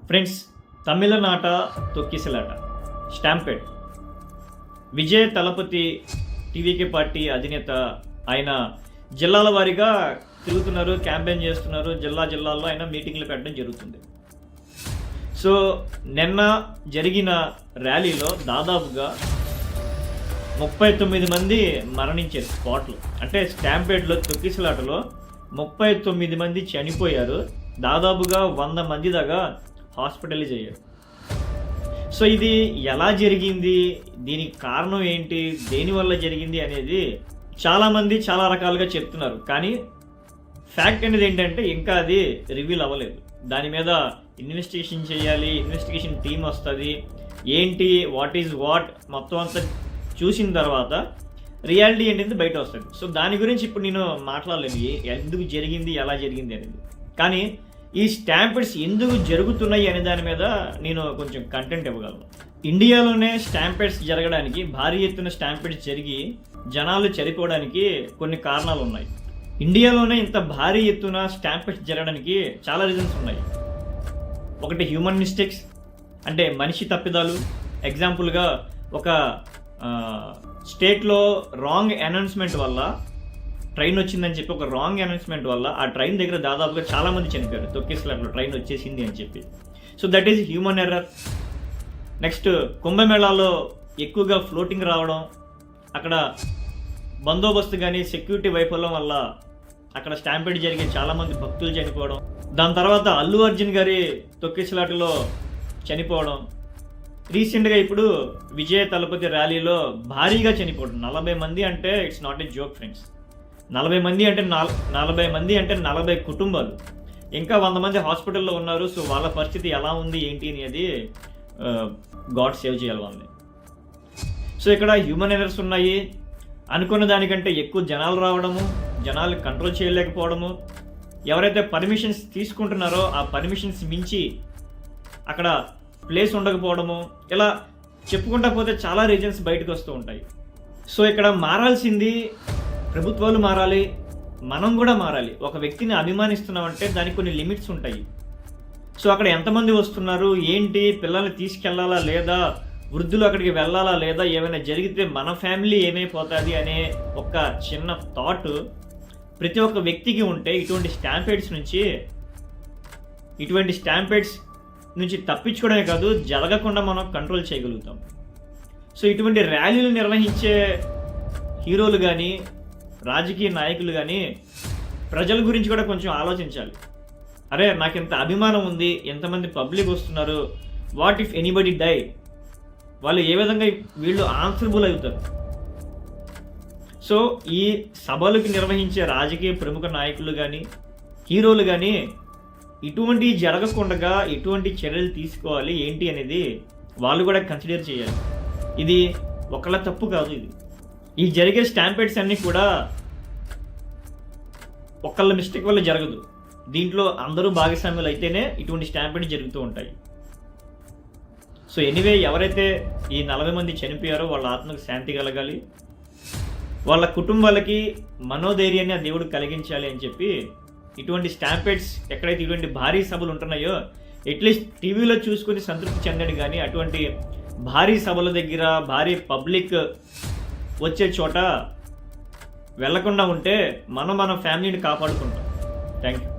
Friends, తమిళనాట తొక్కిసలాట stampede. Vijay Thalapathy TVK party అధినేత ఆయన జిల్లాల వారీగా తిరుగుతున్నారు, క్యాంపెయిన్ చేస్తున్నారు. జిల్లాల్లో ఆయన మీటింగ్లు పెట్టడం జరుగుతుంది. సో నిన్న జరిగిన ర్యాలీలో దాదాపుగా 39 మంది మరణించారు స్పాట్లో. అంటే స్టాంపెడ్లో తొక్కిసలాటలో 39 మంది చనిపోయారు. దాదాపుగా 100 మంది దాకా హాస్పిటలైజ్ అయ్యారు. సో ఇది ఎలా జరిగింది, దీనికి కారణం ఏంటి, దేనివల్ల జరిగింది అనేది చాలామంది చాలా రకాలుగా చెప్తున్నారు. కానీ ఫ్యాక్ట్ అనేది ఏంటంటే ఇంకా అది రివీల్ అవ్వలేదు. దాని మీద ఇన్వెస్టిగేషన్ చేయాలి, ఇన్వెస్టిగేషన్ టీం వస్తుంది. ఏంటి, వాట్ ఈజ్ వాట్ మొత్తం అంతా చూసిన తర్వాత రియాలిటీ ఏంటంటే బయట వస్తుంది. సో దాని గురించి ఇప్పుడు నేను మాట్లాడలేను, ఎందుకు జరిగింది, ఎలా జరిగింది అనేది. కానీ ఈ స్టాంపెడ్స్ ఎందుకు జరుగుతున్నాయి అనే దాని మీద నేను కొంచెం కంటెంట్ ఇవ్వగలను. ఇండియాలోనే స్టాంపెడ్స్ జరగడానికి, భారీ ఎత్తున స్టాంపెడ్స్ జరిగి జనాలు చనిపోవడానికి కొన్ని కారణాలు ఉన్నాయి. ఇండియాలోనే ఇంత భారీ ఎత్తున స్టాంపెడ్స్ జరగడానికి చాలా రీజన్స్ ఉన్నాయి. ఒకటి హ్యూమన్ మిస్టేక్స్, అంటే మనిషి తప్పిదాలు. ఎగ్జాంపుల్గా ఒక స్టేట్లో రాంగ్ అనౌన్స్మెంట్ వల్ల, ట్రైన్ వచ్చిందని చెప్పి ఒక రాంగ్ అనౌన్స్మెంట్ వల్ల ఆ ట్రైన్ దగ్గర దాదాపుగా చాలామంది చనిపోయారు. తొక్కిసలాటలో ట్రైన్ వచ్చేసింది అని చెప్పి. So that is human error. Next, కుంభమేళాలో ఎక్కువగా ఫ్లోటింగ్ రావడం, అక్కడ బందోబస్తు కానీ సెక్యూరిటీ వైఫల్యం వల్ల అక్కడ స్టాంపెడ్ జరిగి చాలామంది భక్తులు చనిపోవడం. దాని తర్వాత అల్లు అర్జున్ గారి తొక్కిసలాటలో చనిపోవడం. రీసెంట్గా ఇప్పుడు విజయ్ తలపతి ర్యాలీలో భారీగా చనిపోవడం. 40 మంది అంటే it's not a joke friends. 40 మంది అంటే 40 కుటుంబాలు. ఇంకా 100 మంది హాస్పిటల్లో ఉన్నారు. సో వాళ్ళ పరిస్థితి ఎలా ఉంది ఏంటి అనేది గాడ్ సేవ్ చేయాలి వాళ్ళని. సో ఇక్కడ హ్యూమన్ ఎర్రర్స్ ఉన్నాయి. అనుకున్న దానికంటే ఎక్కువ జనాలు రావడము, జనాలు కంట్రోల్ చేయలేకపోవడము, ఎవరైతే పర్మిషన్స్ తీసుకుంటున్నారో ఆ పర్మిషన్స్ మించి అక్కడ ప్లేస్ ఉండకపోవడము, ఇలా చెప్పుకుంటా పోతే చాలా రీజన్స్ బయటకు వస్తూ ఉంటాయి. సో ఇక్కడ మారాల్సింది ప్రభుత్వాలు మారాలి, మనం కూడా మారాలి. ఒక వ్యక్తిని అభిమానిస్తున్నామంటే దానికి కొన్ని లిమిట్స్ ఉంటాయి. సో అక్కడ ఎంతమంది వస్తున్నారు, ఏంటి, పిల్లల్ని తీసుకెళ్లాలా లేదా, వృద్ధులు అక్కడికి వెళ్ళాలా లేదా, ఏమైనా జరిగితే మన ఫ్యామిలీ ఏమైపోతుంది అనే ఒక చిన్న థాట్ ప్రతి ఒక్క వ్యక్తికి ఉంటే ఇటువంటి స్టాంపెడ్స్ నుంచి తప్పించుకోవడమే కాదు, జరగకుండా మనం కంట్రోల్ చేయగలుగుతాం. సో ఇటువంటి ర్యాలీలు నిర్వహించే హీరోలు కానీ, రాజకీయ నాయకులు కానీ ప్రజల గురించి కూడా కొంచెం ఆలోచించాలి. అరే, నాకు ఇంత అభిమానం ఉంది, ఎంతమంది పబ్లిక్ వస్తున్నారు, వాట్ ఇఫ్ ఎనీబడి డై, వాళ్ళు ఏ విధంగా వీళ్ళు ఆన్సరబుల్ అవుతారు. సో ఈ సభలకు నిర్వహించే రాజకీయ ప్రముఖ నాయకులు కానీ, హీరోలు కానీ ఇటువంటి జరగకుండా ఎటువంటి చర్యలు తీసుకోవాలి ఏంటి అనేది వాళ్ళు కూడా కన్సిడర్ చేయాలి. ఇది ఒకళ్ళ తప్పు కాదు. ఈ జరిగే స్టాంపెడ్స్ అన్నీ కూడా ఒకళ్ళ మిస్టేక్ వల్ల జరగదు. దీంట్లో అందరూ భాగస్వామ్యులు అయితేనే ఇటువంటి స్టాంపెడ్ జరుగుతూ ఉంటాయి. సో ఎనీవే, ఎవరైతే ఈ 40 మంది చనిపోయారో వాళ్ళ ఆత్మకు శాంతి కలగాలి, వాళ్ళ కుటుంబాలకి మనోధైర్యాన్ని ఆ దేవుడు కలిగించాలి అని చెప్పి ఇటువంటి స్టాంపెడ్స్, ఎక్కడైతే ఇటువంటి భారీ సభలు ఉంటున్నాయో అట్లీస్ట్ టీవీలో చూసుకుని సంతృప్తి చెందండి. కానీ అటువంటి భారీ సభల దగ్గర, భారీ పబ్లిక్ వచ్చే చోట వెళ్లకుండా ఉంటే మనం మన ఫ్యామిలీని కాపాడుకుంటాం. Thank you.